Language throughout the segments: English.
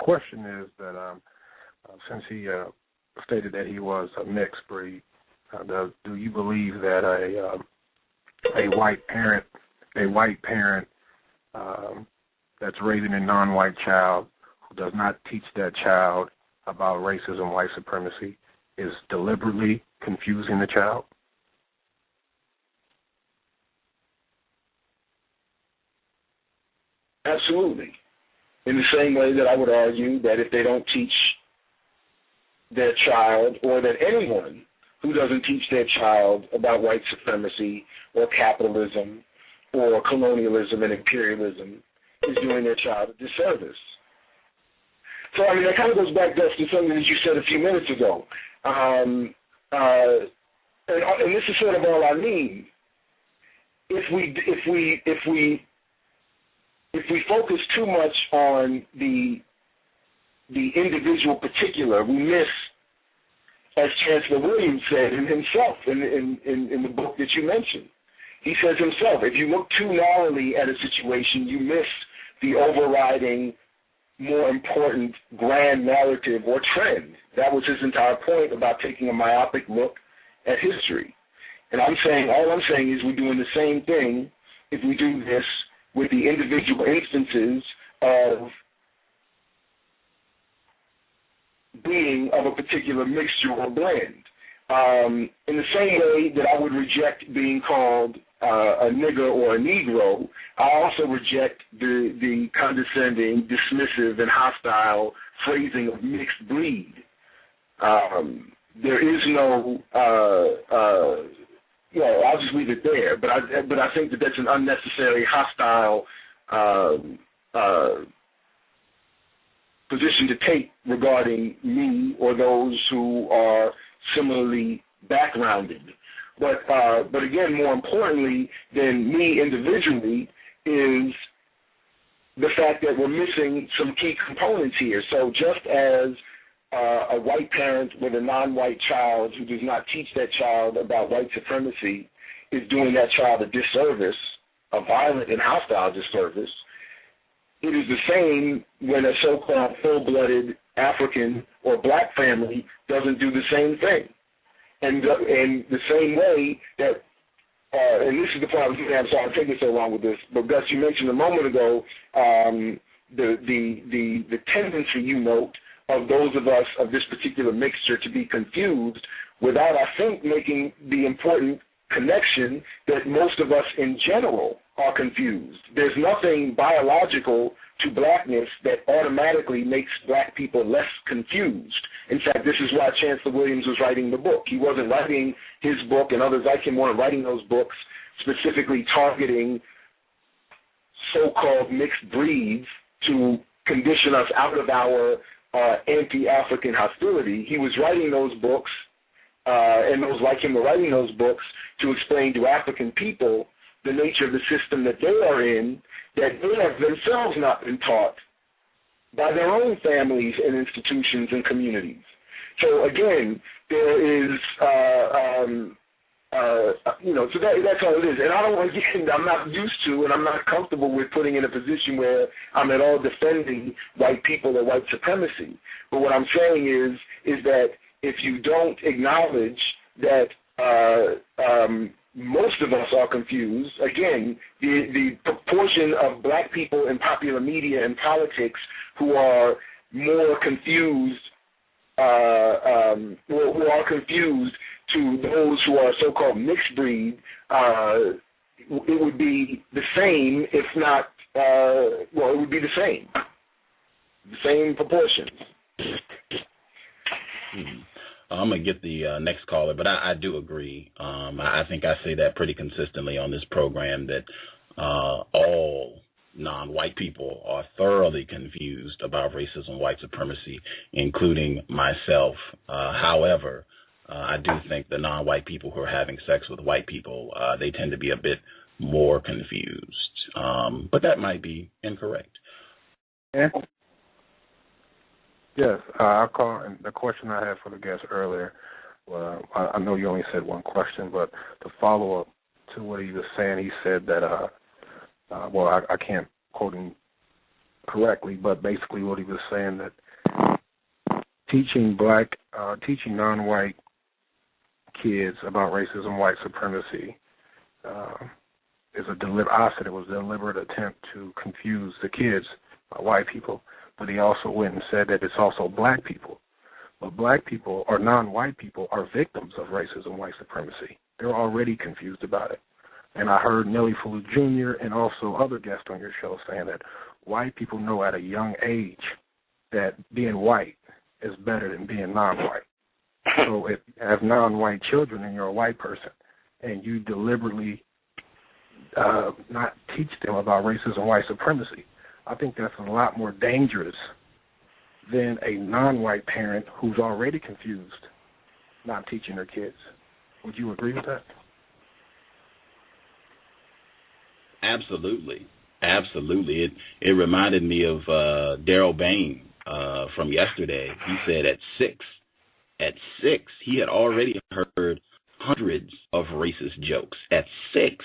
question is that since he stated that he was a mixed breed, do you believe that a white parent that's raising a non-white child who does not teach that child about racism, white supremacy, is deliberately confusing the child? Absolutely. In the same way that I would argue that if they don't teach their child, or that anyone who doesn't teach their child about white supremacy or capitalism or colonialism and imperialism is doing their child a disservice. So, I mean, that kind of goes back, Gus, to something that you said a few minutes ago. And this is sort of all I mean. If we focus too much on the individual particular, we miss, as Chancellor Williams said himself in the book that you mentioned. He says himself, if you look too narrowly at a situation, you miss the overriding, more important grand narrative or trend. That was his entire point about taking a myopic look at history. And all I'm saying is we're doing the same thing if we do this with the individual instances of being of a particular mixture or blend. In the same way that I would reject being called a nigger or a Negro, I also reject the condescending, dismissive, and hostile phrasing of mixed breed. There is no, I'll just leave it there. But I think that that's an unnecessary hostile position to take regarding me or those who are similarly backgrounded. But again, more importantly than me individually is the fact that we're missing some key components here. So just as a white parent with a non-white child who does not teach that child about white supremacy is doing that child a disservice, a violent and hostile disservice, it is the same when a so-called full-blooded African or black family doesn't do the same thing. And the same way that, and this is the point I was getting at, I'm sorry I'm taking so long with this, but Gus, you mentioned a moment ago the tendency, you note, of those of us of this particular mixture to be confused without, I think, making the important connection that most of us in general are confused. There's nothing biological to blackness that automatically makes black people less confused. In fact, this is why Chancellor Williams was writing the book. He wasn't writing his book, and others like him weren't writing those books specifically targeting so-called mixed breeds to condition us out of our anti-African hostility. He was writing those books, and those like him were writing those books to explain to African people the nature of the system that they are in, that they have themselves not been taught by their own families and institutions and communities. So again, there is, so that's all it is. And I don't, again, I'm not used to and I'm not comfortable with putting in a position where I'm at all defending white people or white supremacy. But what I'm saying is that if you don't acknowledge that most of us are confused, again, the proportion of black people in popular media and politics who are more confused, who are confused to those who are so-called mixed breed, it would be the same, if not, it would be the same proportions. I'm going to get the next caller, but I do agree. I think I say that pretty consistently on this program that all non-white people are thoroughly confused about racism, white supremacy, including myself. However, I do think the non-white people who are having sex with white people, they tend to be a bit more confused. But that might be incorrect. Yeah. Yes, I'll call. And the question I had for the guest earlier, I know you only said one question, but to follow up to what he was saying, he said that, I can't quote him correctly, but basically what he was saying that teaching non-white kids about racism, white supremacy is a deliberate attempt to confuse the kids, white people. But he also went and said that it's also black people. But black people or non-white people are victims of racism, white supremacy. They're already confused about it. And I heard Nelly Fulu Jr. and also other guests on your show saying that white people know at a young age that being white is better than being non-white. So if you have non-white children and you're a white person and you deliberately not teach them about racism, white supremacy, I think that's a lot more dangerous than a non-white parent who's already confused not teaching their kids. Would you agree with that? Absolutely. It reminded me of Daryl Bain from yesterday. He said at six, he had already heard hundreds of racist jokes at 6,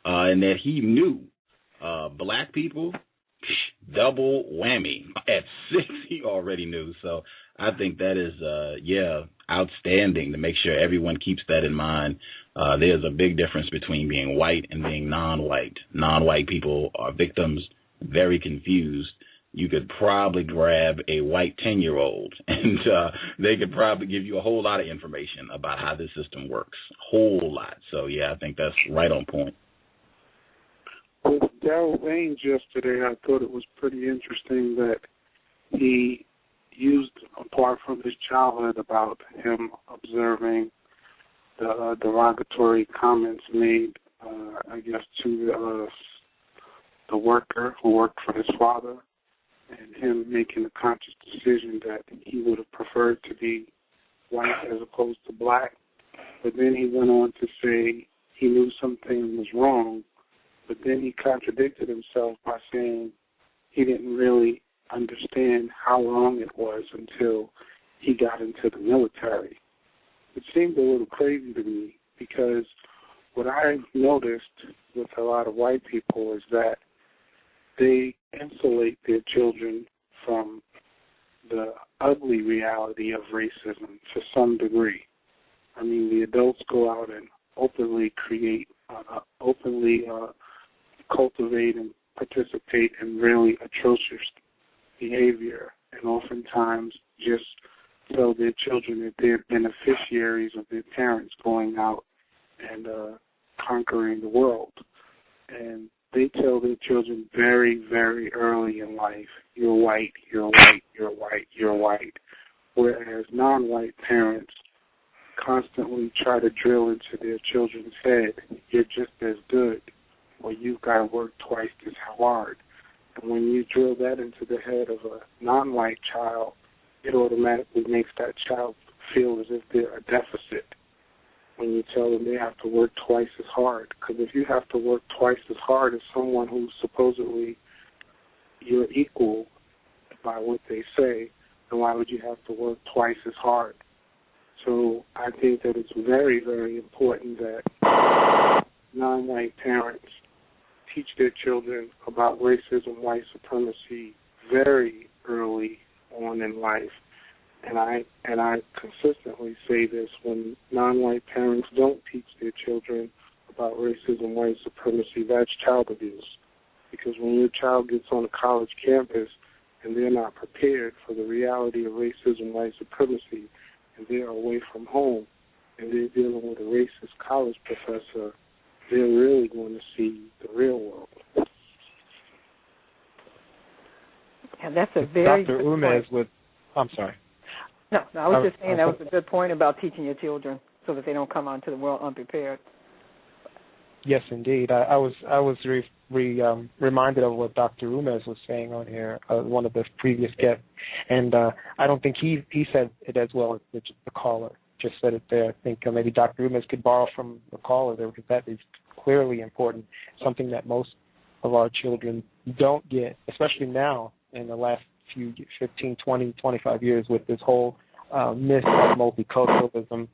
and that he knew black people, double whammy. At 6, he already knew. So I think that is, outstanding to make sure everyone keeps that in mind. There's a big difference between being white and being non-white. Non-white people are victims, very confused. You could probably grab a white 10-year-old and they could probably give you a whole lot of information about how this system works, whole lot. So, yeah, I think that's right on point. With Darryl Baines yesterday, I thought it was pretty interesting that he used, apart from his childhood, about him observing the derogatory comments made, to the worker who worked for his father, and him making a conscious decision that he would have preferred to be white as opposed to black. But then he went on to say he knew something was wrong, but then he contradicted himself by saying he didn't really understand how wrong it was until he got into the military. It seemed a little crazy to me because what I've noticed with a lot of white people is that they insulate their children from the ugly reality of racism to some degree. I mean, the adults go out and openly cultivate and participate in really atrocious behavior, and oftentimes just tell their children that they're beneficiaries of their parents going out and conquering the world. And they tell their children very, very early in life, you're white, you're white, you're white, you're white. Whereas non-white parents constantly try to drill into their children's head, you're just as good, or you've got to work twice as hard. And when you drill that into the head of a non-white child, it automatically makes that child feel as if they're a deficit when you tell them they have to work twice as hard. Because if you have to work twice as hard as someone who's supposedly you're equal by what they say, then why would you have to work twice as hard? So I think that it's very, very important that non-white parents teach their children about racism, white supremacy very early on in life. And I consistently say this, when non-white parents don't teach their children about racism, white supremacy, that's child abuse. Because when your child gets on a college campus and they're not prepared for the reality of racism, white supremacy, and they're away from home and they're dealing with a racist college professor, they're really going to see the real world. And that's a very Dr. good Umez point. I'm sorry. No, I was just saying that was a good point about teaching your children so that they don't come onto the world unprepared. Yes, indeed. I was reminded of what Dr. Umez was saying on here, one of the previous guests, and I don't think he said it as well as the caller just said it there. I think maybe Dr. Umez could borrow from the caller there, because that is clearly important, something that most of our children don't get, especially now in the last few 15, 20, 25 years with this whole myth of multiculturalism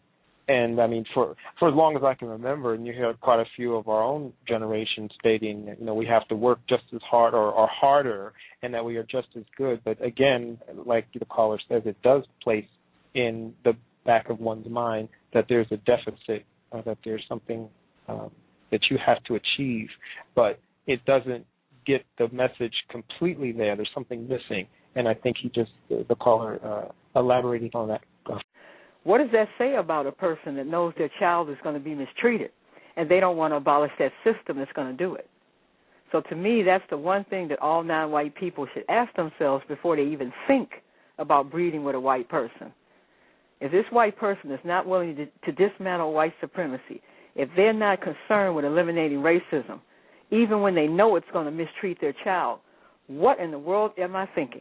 And I mean, for as long as I can remember, and you hear quite a few of our own generation stating that, we have to work just as hard or harder, and that we are just as good. But again, like the caller says, it does place in the back of one's mind that there's a deficit, that there's something that you have to achieve, but it doesn't get the message completely there. There's something missing, and I think the caller elaborated on that. What does that say about a person that knows their child is going to be mistreated, and they don't want to abolish that system that's going to do it? So to me, that's the one thing that all non-white people should ask themselves before they even think about breeding with a white person. If this white person is not willing to dismantle white supremacy, if they're not concerned with eliminating racism, even when they know it's going to mistreat their child, what in the world am I thinking?